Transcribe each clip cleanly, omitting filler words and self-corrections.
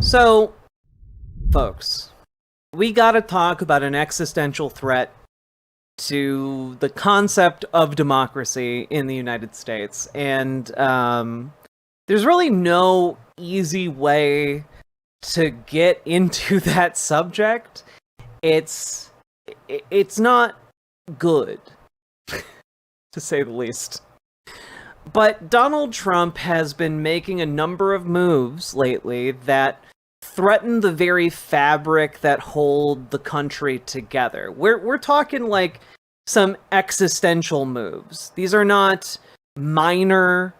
So, folks, we gotta talk about an existential threat to the concept of democracy in the United States. And there's really no easy way to get into that subject. It's not good, to say the least. But Donald Trump has been making a number of moves lately that threaten the very fabric that hold the country together. We're talking like some existential moves. These are not minor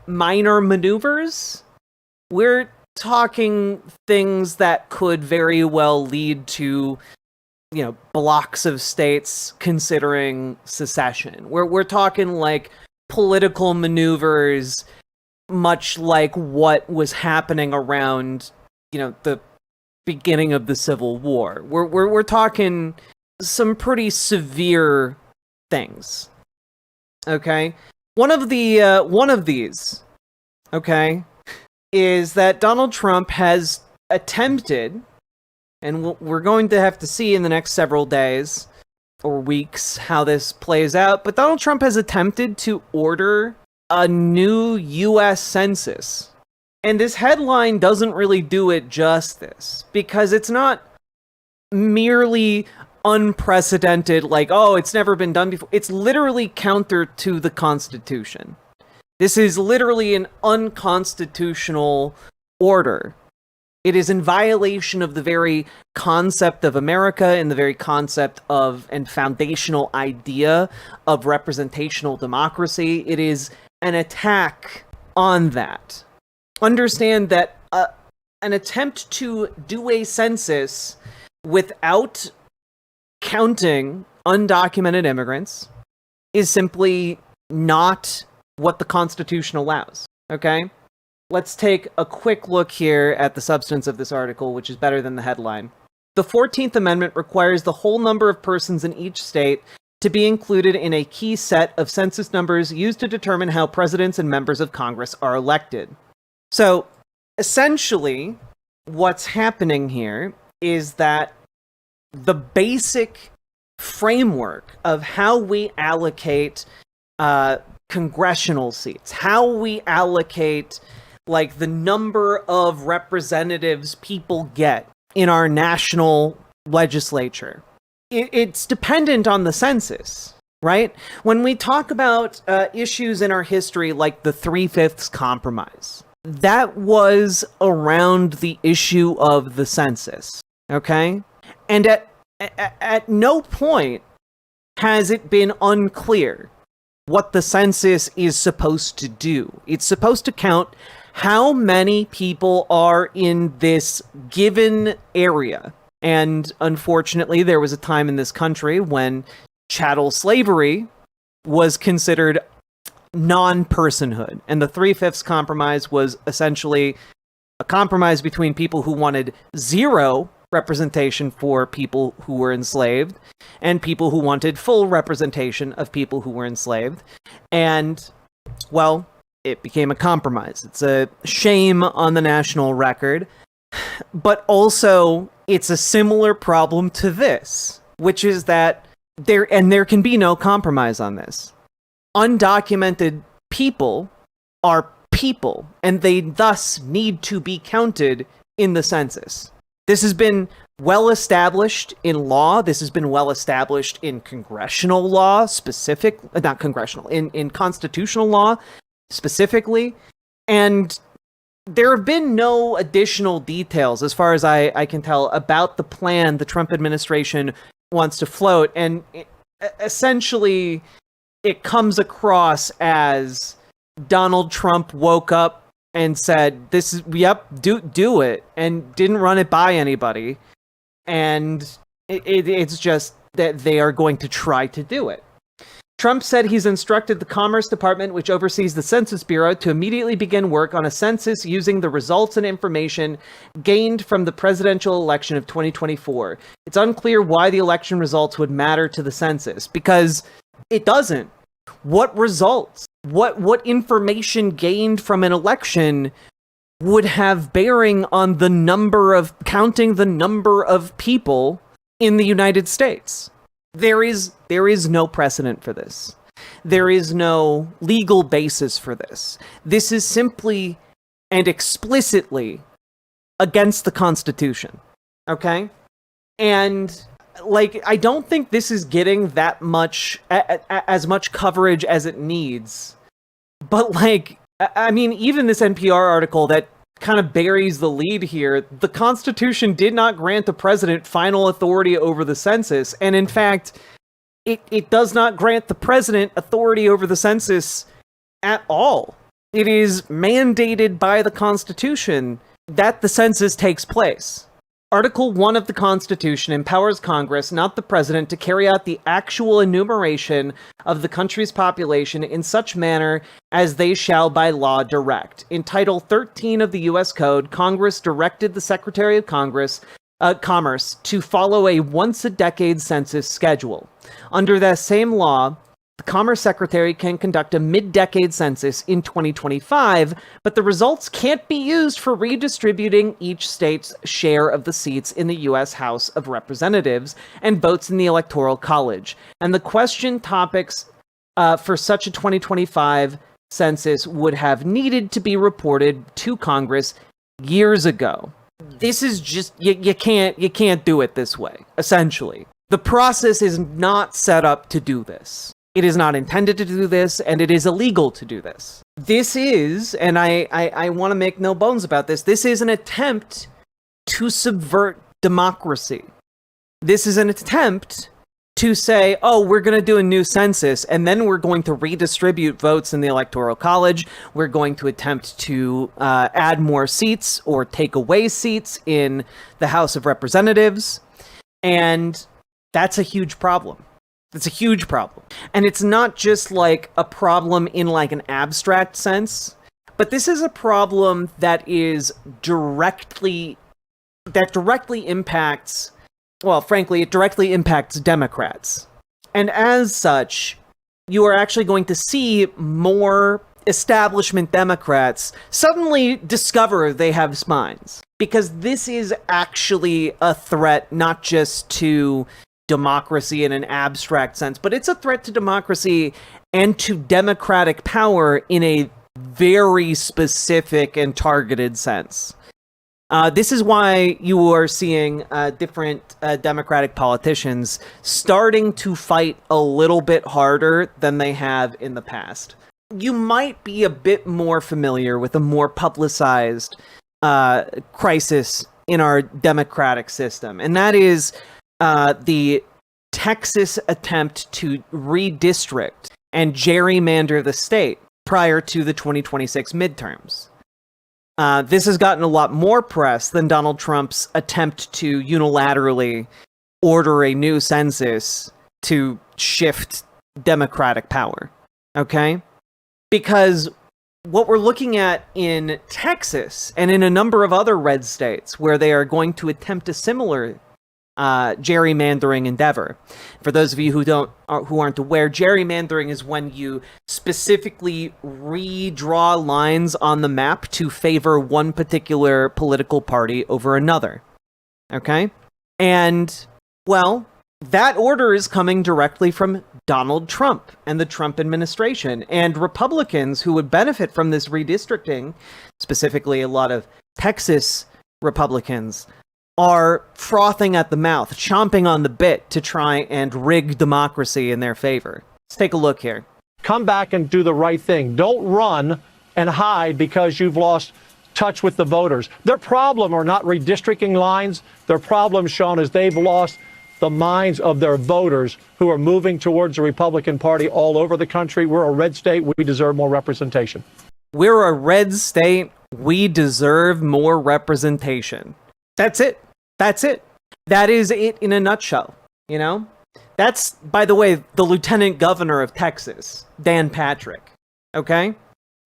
maneuvers. We're talking things that could very well lead to, blocks of states considering secession. We're talking like political maneuvers, much like what was happening around, the beginning of the Civil War. We're talking some pretty severe things. Okay? One of these, okay, is that Donald Trump has attempted, and we're going to have to see in the next several days or weeks how this plays out, but Donald Trump has attempted to order a new U.S. Census. And this headline doesn't really do it justice, because it's not merely unprecedented, like, oh, it's never been done before. It's literally counter to the Constitution. This is literally an unconstitutional order. It is in violation of the very concept of America and the very concept of and foundational idea of representational democracy. It is an attack on that. Understand that an attempt to do a census without counting undocumented immigrants is simply not what the Constitution allows, okay? Let's take a quick look here at the substance of this article, which is better than the headline. The 14th Amendment requires the whole number of persons in each state to be included in a key set of census numbers used to determine how presidents and members of Congress are elected. So, essentially, what's happening here is that the basic framework of how we allocate congressional seats, how we allocate like the number of representatives people get in our national legislature, it's dependent on the census, right? When we talk about issues in our history like the 3/5 compromise, that was around the issue of the census, okay? And at no point has it been unclear what the census is supposed to do. It's supposed to count how many people are in this given area. And unfortunately, there was a time in this country when chattel slavery was considered non-personhood. And the 3/5 compromise was essentially a compromise between people who wanted zero representation for people who were enslaved and people who wanted full representation of people who were enslaved. And, well, it became a compromise. It's a shame on the national record, but also it's a similar problem to this, which is that there can be no compromise on this. Undocumented people are people, and they thus need to be counted in the census. This has been well established in law. This has been well established in congressional law, in constitutional law specifically. And there have been no additional details, as far as I can tell, about the plan the Trump administration wants to float. And essentially, it comes across as Donald Trump woke up and said, "This is do it," and didn't run it by anybody. And it's just that they are going to try to do it. Trump said he's instructed the Commerce Department, which oversees the Census Bureau, to immediately begin work on a census using the results and information gained from the presidential election of 2024. It's unclear why the election results would matter to the census, because it doesn't. What results? What information gained from an election would have bearing on counting the number of people in the United States. There is no precedent for this. There is no legal basis for this. This is simply and explicitly against the Constitution. Okay? And I don't think this is getting that much, as much coverage as it needs. But I mean, even this NPR article that kind of buries the lead here, the Constitution did not grant the president final authority over the census. And in fact, it does not grant the president authority over the census at all. It is mandated by the Constitution that the census takes place. Article 1 of the Constitution empowers Congress, not the President, to carry out the actual enumeration of the country's population in such manner as they shall by law direct. In Title 13 of the U.S. Code, Congress directed the Secretary of Commerce to follow a once-a-decade census schedule. Under that same law, the Commerce Secretary can conduct a mid-decade census in 2025, but the results can't be used for redistributing each state's share of the seats in the U.S. House of Representatives and votes in the Electoral College. And the question topics for such a 2025 census would have needed to be reported to Congress years ago. This is just, you can't do it this way, essentially. The process is not set up to do this. It is not intended to do this, and it is illegal to do this. This is, and I want to make no bones about this, this is an attempt to subvert democracy. This is an attempt to say, oh, we're going to do a new census, and then we're going to redistribute votes in the Electoral College. We're going to attempt to add more seats or take away seats in the House of Representatives. And that's a huge problem. It's a huge problem. And it's not just a problem in an abstract sense, but this is a problem that directly impacts, well, frankly, it directly impacts Democrats. And as such, you are actually going to see more establishment Democrats suddenly discover they have spines. Because this is actually a threat not just to democracy in an abstract sense, but it's a threat to democracy and to democratic power in a very specific and targeted sense. This is why you are seeing different Democratic politicians starting to fight a little bit harder than they have in the past. You might be a bit more familiar with a more publicized crisis in our democratic system, and that is the Texas attempt to redistrict and gerrymander the state prior to the 2026 midterms. This has gotten a lot more press than Donald Trump's attempt to unilaterally order a new census to shift democratic power. Okay? Because what we're looking at in Texas and in a number of other red states where they are going to attempt a similar gerrymandering endeavor. For those of you who aren't aware, gerrymandering is when you specifically redraw lines on the map to favor one particular political party over another. Okay? And, well, that order is coming directly from Donald Trump and the Trump administration. And Republicans who would benefit from this redistricting, specifically a lot of Texas Republicans, are frothing at the mouth, chomping on the bit to try and rig democracy in their favor. Let's take a look here. Come back and do the right thing. Don't run and hide because you've lost touch with the voters. Their problem are not redistricting lines. Their problem, Sean, is they've lost the minds of their voters who are moving towards the Republican Party all over the country. We're a red state. We deserve more representation. We're a red state. We deserve more representation. That's it. That's it. That is it in a nutshell, you know? That's, by the way, the Lieutenant Governor of Texas, Dan Patrick, okay?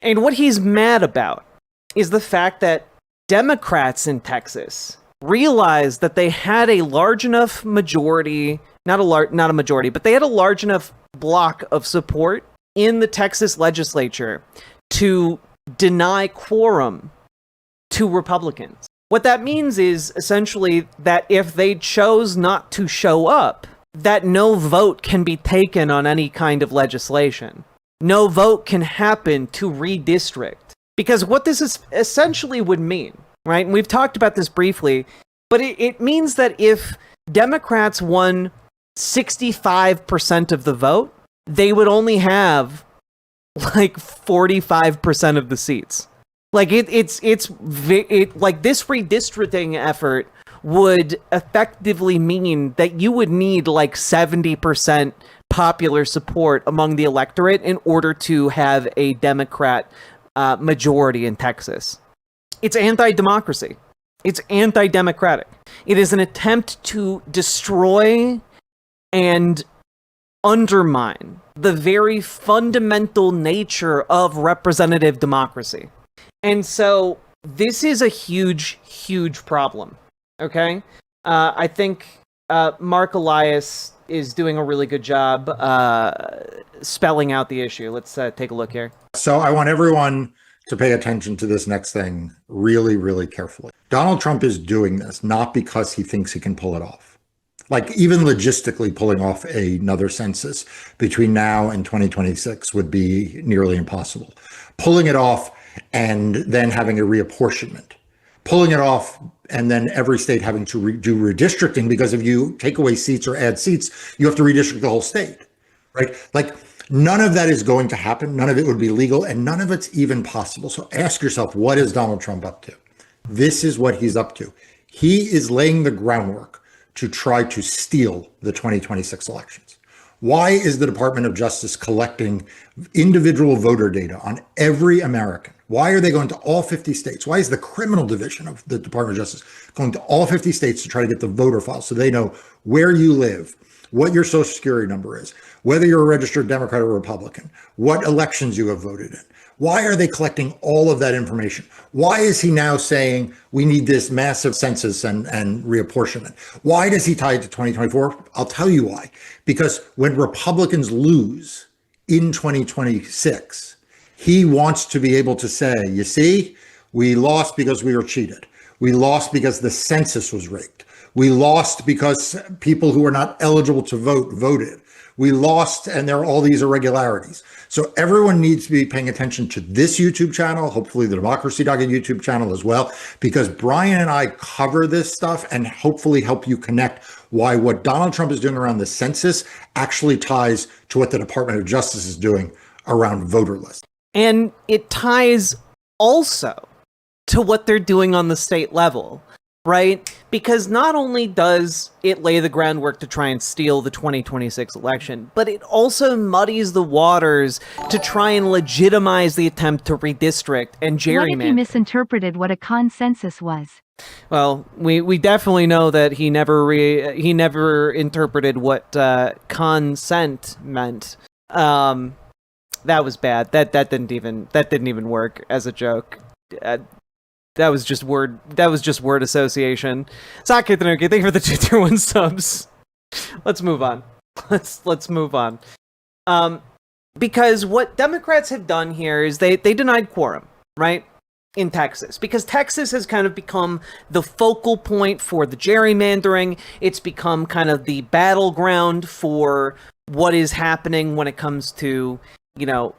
And what he's mad about is the fact that Democrats in Texas realized that they had a large enough majority, not a majority, but they had a large enough block of support in the Texas legislature to deny quorum to Republicans. What that means is essentially that if they chose not to show up, that no vote can be taken on any kind of legislation. No vote can happen to redistrict. Because what this is essentially would mean, right? And we've talked about this briefly, but it means that if Democrats won 65% of the vote, they would only have like 45% of the seats. Like it's like this redistricting effort would effectively mean that you would need like 70% popular support among the electorate in order to have a Democrat majority in Texas. It's anti-democracy. It's anti-democratic. It is an attempt to destroy and undermine the very fundamental nature of representative democracy. And so this is a huge, huge problem. Okay? I think Mark Elias is doing a really good job spelling out the issue. Let's take a look here. So I want everyone to pay attention to this next thing really, really carefully. Donald Trump is doing this not because he thinks he can pull it off. Like even logistically pulling off another census between now and 2026 would be nearly impossible. Pulling it off and then having a reapportionment. Pulling it off and then every state having to do redistricting, because if you take away seats or add seats, you have to redistrict the whole state, right? Like none of that is going to happen. None of it would be legal and none of it's even possible. So ask yourself, what is Donald Trump up to? This is what he's up to. He is laying the groundwork to try to steal the 2026 elections. Why is the Department of Justice collecting individual voter data on every American? Why are they going to all 50 states? Why is the criminal division of the Department of Justice going to all 50 states to try to get the voter files so they know where you live, what your social security number is, whether you're a registered Democrat or Republican, what elections you have voted in? Why are they collecting all of that information? Why is he now saying we need this massive census and reapportionment? Why does he tie it to 2024? I'll tell you why. Because when Republicans lose in 2026, he wants to be able to say, you see, we lost because we were cheated. We lost because the census was rigged. We lost because people who were not eligible to vote voted. We lost and there are all these irregularities. So everyone needs to be paying attention to this YouTube channel, hopefully the Democracy Docket YouTube channel as well, because Brian and I cover this stuff and hopefully help you connect why what Donald Trump is doing around the census actually ties to what the Department of Justice is doing around voter lists. And it ties also to what they're doing on the state level, right? Because not only does it lay the groundwork to try and steal the 2026 election, but it also muddies the waters to try and legitimize the attempt to redistrict and gerrymander. What if he misinterpreted what a consensus was? Well, we definitely know that he never interpreted what consent meant. That was bad. That didn't even work as a joke. That was just word association. Sake Tanuki, thank you for the 2 tier 1 subs. Let's move on. Let's move on. Because what Democrats have done here is they denied quorum, right? In Texas. Because Texas has kind of become the focal point for the gerrymandering. It's become kind of the battleground for what is happening when it comes to, you know,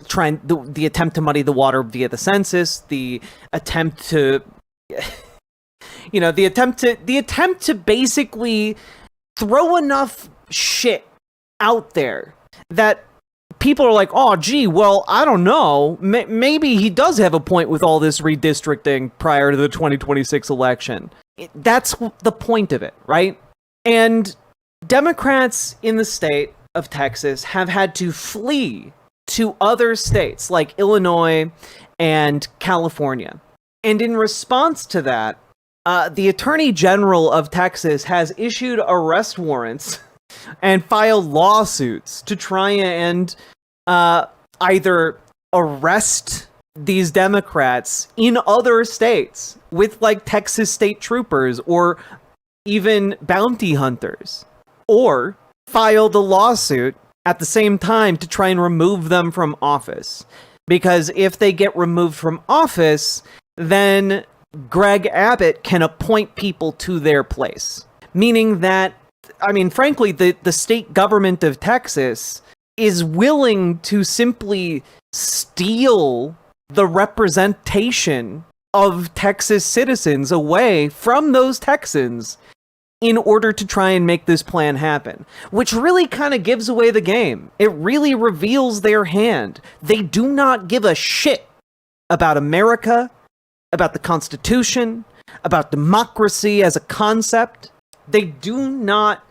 trying the attempt to muddy the water via the census, the attempt to, you know, the attempt to basically throw enough shit out there that people are like, oh, gee, well, I don't know. Maybe he does have a point with all this redistricting prior to the 2026 election. That's the point of it, right? And Democrats in the state of Texas have had to flee to other states like Illinois and California. And in response to that, the Attorney General of Texas has issued arrest warrants and filed lawsuits to try and either arrest these Democrats in other states with like Texas state troopers or even bounty hunters, or file the lawsuit at the same time to try and remove them from office. Because if they get removed from office, then Greg Abbott can appoint people to their place. Meaning that, I mean, frankly, the state government of Texas is willing to simply steal the representation of Texas citizens away from those Texans in order to try and make this plan happen, which really kind of gives away the game. It really reveals their hand. They do not give a shit about America, about the Constitution, about democracy as a concept. They do not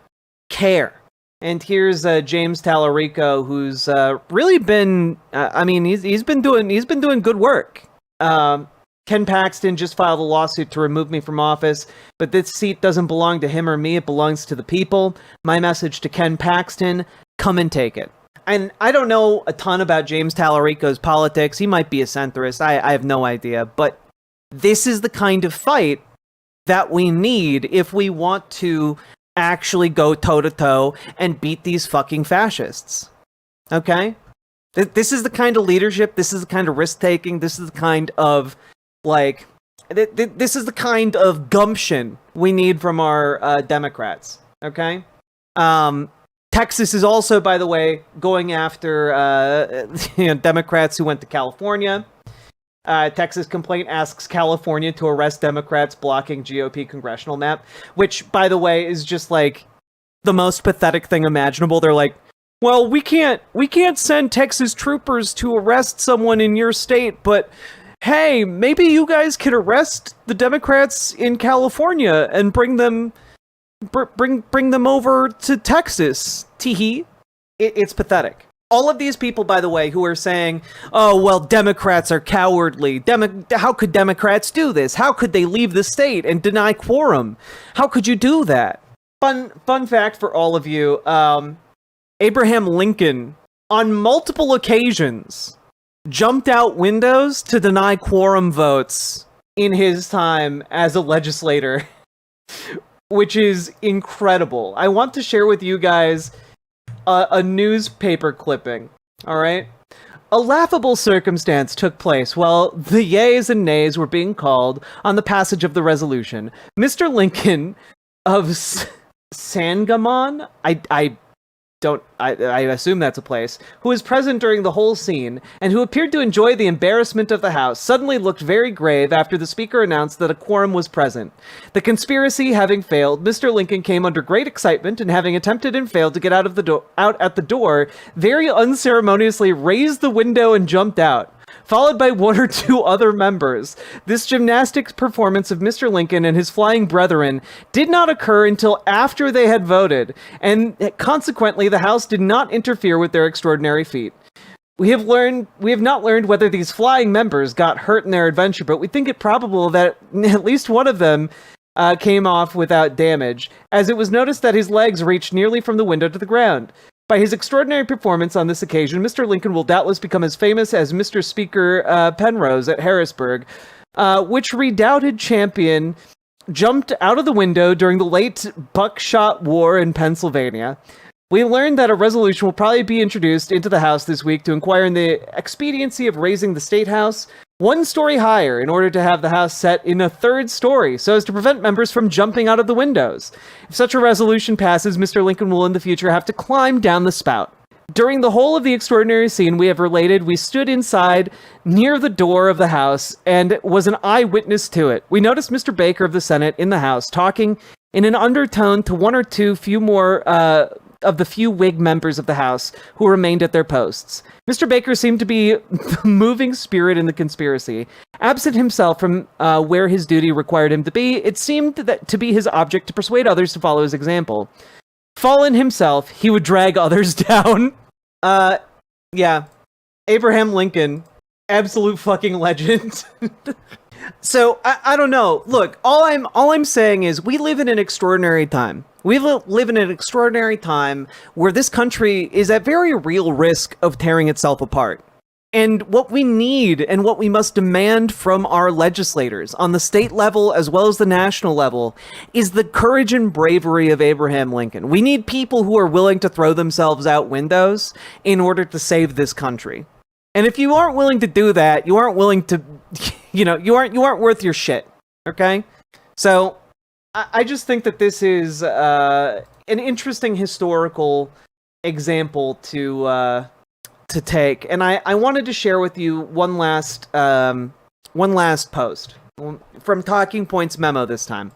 care. And here's James Tallarico, who's really been, he's been doing good work. Ken Paxton just filed a lawsuit to remove me from office, but this seat doesn't belong to him or me, it belongs to the people. My message to Ken Paxton, come and take it. And I don't know a ton about James Tallarico's politics. He might be a centrist, I have no idea, but this is the kind of fight that we need if we want to actually go toe-to-toe and beat these fucking fascists. Okay? This is the kind of leadership, this is the kind of risk-taking, this is the kind of, this is the kind of gumption we need from our Democrats. Okay? Texas is also, by the way, going after Democrats who went to California. Texas complaint asks California to arrest Democrats blocking GOP congressional map, which, by the way, is just like the most pathetic thing imaginable. They're like, well, we can't send Texas troopers to arrest someone in your state, but hey, maybe you guys could arrest the Democrats in California and bring them over to Texas. Teehee. It's pathetic. All of these people, by the way, who are saying, oh, well, Democrats are cowardly. How could Democrats do this? How could they leave the state and deny quorum? How could you do that? Fun fact for all of you. Abraham Lincoln, on multiple occasions, jumped out windows to deny quorum votes in his time as a legislator, which is incredible. I want to share with you guys a newspaper clipping, all right? A laughable circumstance took place while the yeas and nays were being called on the passage of the resolution. Mr. Lincoln of Sangamon, I assume that's a place, who was present during the whole scene, and who appeared to enjoy the embarrassment of the House, suddenly looked very grave after the Speaker announced that a quorum was present. The conspiracy having failed, Mr. Lincoln came under great excitement, and having attempted and failed to get out at the door, very unceremoniously raised the window and jumped out, followed by one or two other members. This gymnastics performance of Mr. Lincoln and his flying brethren did not occur until after they had voted, and consequently the House did not interfere with their extraordinary feat. We have not learned whether these flying members got hurt in their adventure, but we think it probable that at least one of them came off without damage, as it was noticed that his legs reached nearly from the window to the ground. By his extraordinary performance on this occasion, Mr. Lincoln will doubtless become as famous as Mr. Speaker Penrose at Harrisburg, which redoubted champion jumped out of the window during the late Buckshot War in Pennsylvania. We learned that a resolution will probably be introduced into the House this week to inquire in the expediency of raising the State House one story higher in order to have the House set in a third story so as to prevent members from jumping out of the windows. If such a resolution passes, Mr. Lincoln will in the future have to climb down the spout. During the whole of the extraordinary scene we have related, we stood inside near the door of the House and was an eyewitness to it. We noticed Mr. Baker of the Senate in the House talking in an undertone to one or two of the few Whig members of the House who remained at their posts. Mr. Baker seemed to be the moving spirit in the conspiracy. Absent himself from where his duty required him to be, it seemed to be his object to persuade others to follow his example. Fallen himself, he would drag others down. Yeah. Abraham Lincoln, absolute fucking legend. So, I don't know. Look, all I'm saying is we live in an extraordinary time. We live in an extraordinary time where this country is at very real risk of tearing itself apart. And what we need and what we must demand from our legislators on the state level as well as the national level is the courage and bravery of Abraham Lincoln. We need people who are willing to throw themselves out windows in order to save this country. And if you aren't willing to do that, you aren't willing to, you aren't worth your shit. Okay? So I just think that this is an interesting historical example to take, and I wanted to share with you one last post from Talking Points memo this time.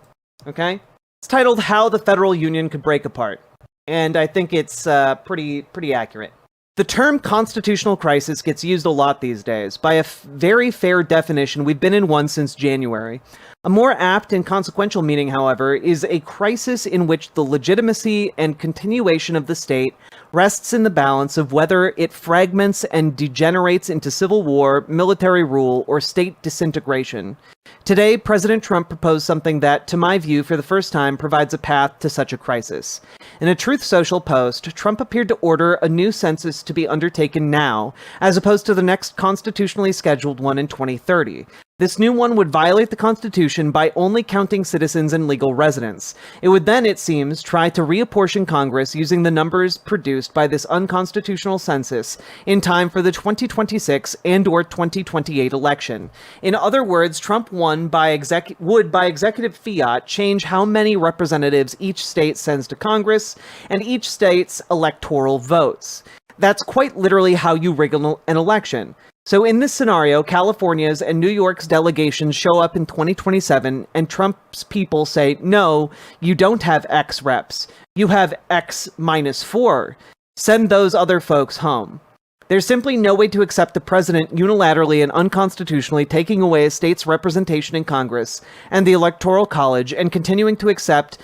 Okay, it's titled "How the Federal Union Could Break Apart," and I think it's pretty accurate. The term constitutional crisis gets used a lot these days. By a very fair definition, we've been in one since January. A more apt and consequential meaning, however, is a crisis in which the legitimacy and continuation of the state rests in the balance of whether it fragments and degenerates into civil war, military rule, or state disintegration. Today, President Trump proposed something that, to my view, for the first time, provides a path to such a crisis. In a Truth Social post, Trump appeared to order a new census to be undertaken now, as opposed to the next constitutionally scheduled one in 2030. This new one would violate the Constitution by only counting citizens and legal residents. It would then, it seems, try to reapportion Congress using the numbers produced by this unconstitutional census in time for the 2026 and/or 2028 election. In other words, Trump would, by executive fiat, change how many representatives each state sends to Congress and each state's electoral votes. That's quite literally how you rig an election. So in this scenario, California's and New York's delegations show up in 2027, and Trump's people say, no, you don't have X reps. You have X minus 4. Send those other folks home. There's simply no way to accept the president unilaterally and unconstitutionally taking away a state's representation in Congress and the Electoral College and continuing to accept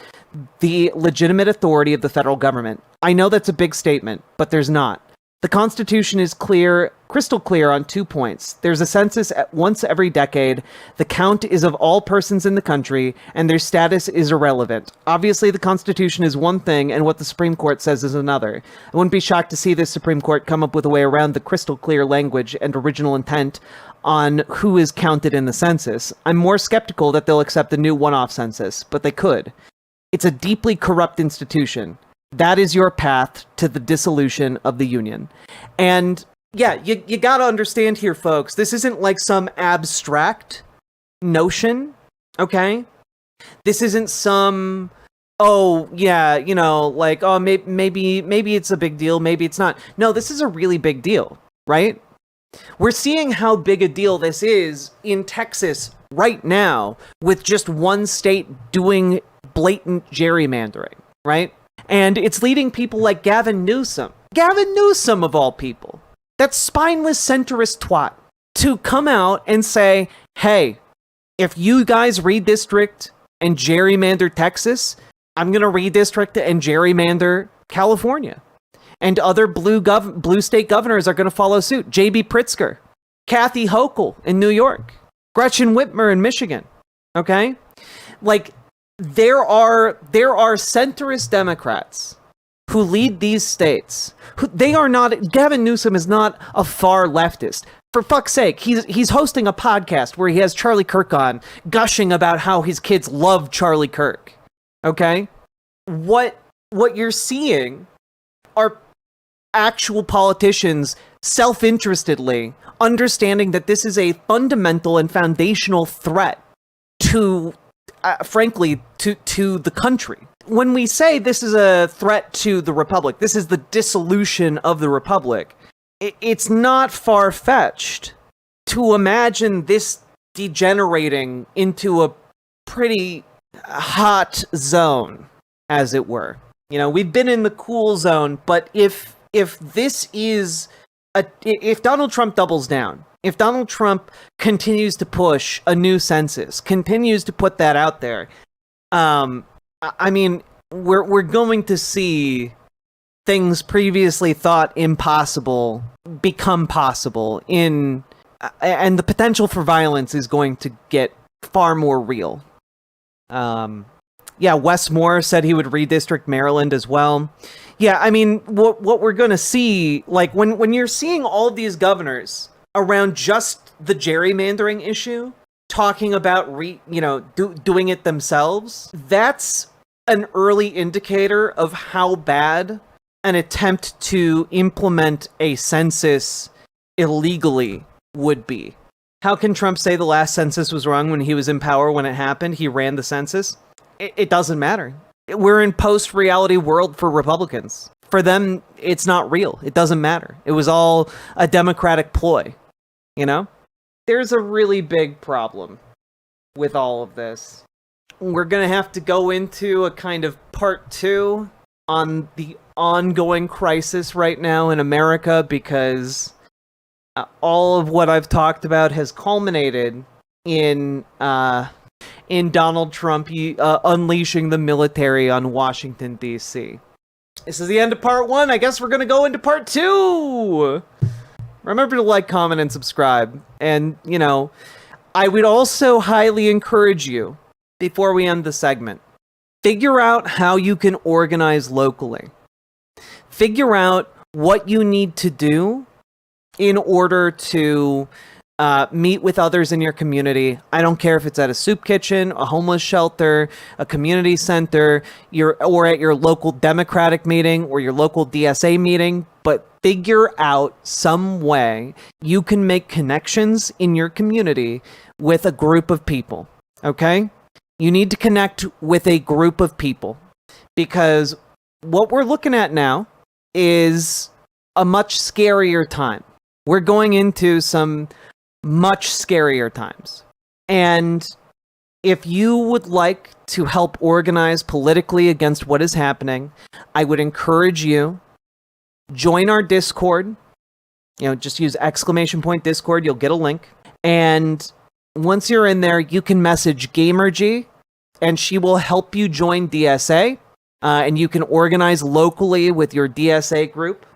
the legitimate authority of the federal government. I know that's a big statement, but there's not. The Constitution is clear, crystal clear on 2 points. There's a census once every decade. The count is of all persons in the country, and their status is irrelevant. Obviously, the Constitution is one thing, and what the Supreme Court says is another. I wouldn't be shocked to see the Supreme Court come up with a way around the crystal clear language and original intent on who is counted in the census. I'm more skeptical that they'll accept the new one-off census, but they could. It's a deeply corrupt institution. That is your path to the dissolution of the Union. And yeah, you gotta understand here, folks, this isn't like some abstract notion, okay? This isn't some, oh, yeah, you know, like, oh, maybe it's a big deal, maybe it's not. No, this is a really big deal, right? We're seeing how big a deal this is in Texas right now with just one state doing blatant gerrymandering, right? And it's leading people like Gavin Newsom of all people, that spineless centrist twat, to come out and say, hey, if you guys redistrict and gerrymander Texas, I'm going to redistrict and gerrymander California. And other blue state governors are going to follow suit. J.B. Pritzker, Kathy Hochul in New York, Gretchen Whitmer in Michigan. Okay? Like, there are centrist Democrats who lead these states. Gavin Newsom is not a far leftist. For fuck's sake, he's hosting a podcast where he has Charlie Kirk on, gushing about how his kids love Charlie Kirk. Okay? What you're seeing are actual politicians self-interestedly understanding that this is a fundamental and foundational threat to frankly, to the country. When we say this is a threat to the Republic, this is the dissolution of the Republic, it's not far-fetched to imagine this degenerating into a pretty hot zone, as it were. You know, we've been in the cool zone, but if Donald Trump doubles down, if Donald Trump continues to push a new census, continues to put that out there, I mean, we're going to see things previously thought impossible become possible and the potential for violence is going to get far more real. Yeah, Wes Moore said he would redistrict Maryland as well. Yeah, I mean, what we're going to see, like, when you're seeing all of these governors around just the gerrymandering issue, talking about doing it themselves, that's an early indicator of how bad an attempt to implement a census illegally would be. How can Trump say the last census was wrong when he was in power when it happened? He ran the census. It doesn't matter. We're in post-reality world for Republicans. For them, it's not real. It doesn't matter. It was all a Democratic ploy, you know? There's a really big problem with all of this. We're going to have to go into a kind of part 2 on the ongoing crisis right now in America, because all of what I've talked about has culminated in Donald Trump unleashing the military on Washington, D.C. This is the end of part 1. I guess we're going to go into part 2. Remember to like, comment, and subscribe. And, you know, I would also highly encourage you, before we end the segment, figure out how you can organize locally. Figure out what you need to do in order to meet with others in your community. I don't care if it's at a soup kitchen, a homeless shelter, a community center, or at your local Democratic meeting or your local DSA meeting, but figure out some way you can make connections in your community with a group of people, okay? You need to connect with a group of people, because what we're looking at now is a much scarier time. We're going into some much scarier times. And if you would like to help organize politically against what is happening, I would encourage you, join our Discord. You know, just use !Discord. You'll get a link. And once you're in there, you can message GamerG, and she will help you join DSA. And you can organize locally with your DSA group.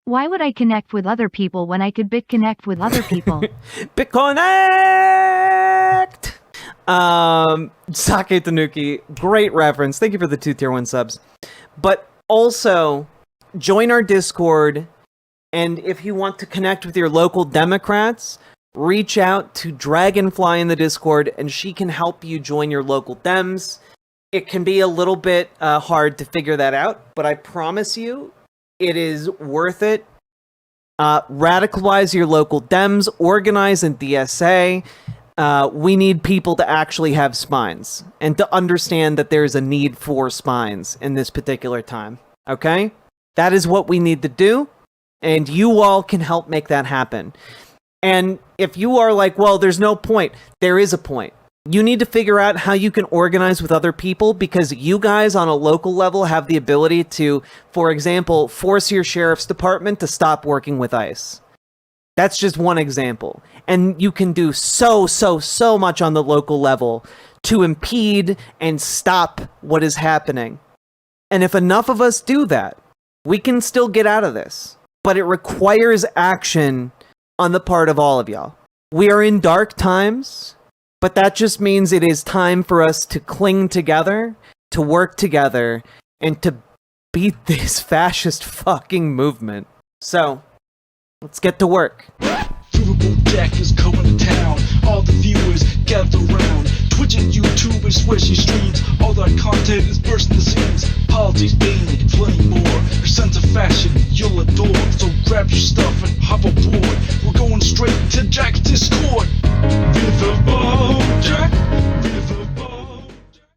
Why would I connect with other people when I could BitConnect with other people? BitConnect! Sake Tanuki, great reference. Thank you for the 2 tier 1 subs. But also, join our Discord, and if you want to connect with your local Democrats, reach out to Dragonfly in the Discord, and she can help you join your local Dems. It can be a little bit hard to figure that out, but I promise you, it is worth it. Radicalize your local Dems, organize in DSA. We need people to actually have spines and to understand that there's a need for spines in this particular time. Okay? That is what we need to do, and you all can help make that happen. And if you are like, well, there's no point, there is a point. You need to figure out how you can organize with other people, because you guys on a local level have the ability to, for example, force your sheriff's department to stop working with ICE. That's just one example. And you can do so much on the local level to impede and stop what is happening. And if enough of us do that, we can still get out of this. But it requires action on the part of all of y'all. We are in dark times. But that just means it is time for us to cling together, to work together, and to beat this fascist fucking movement. So, let's get to work. Riverboat Jack is going to town. All the viewers gather round. Twitch and YouTube and Swishy streams. All that content is bursting the seams. Politics, gaming, plenty more. Your sense of fashion you'll adore. So grab your stuff and hop aboard. We're going straight to Jack's Discord. Riverboat Jack.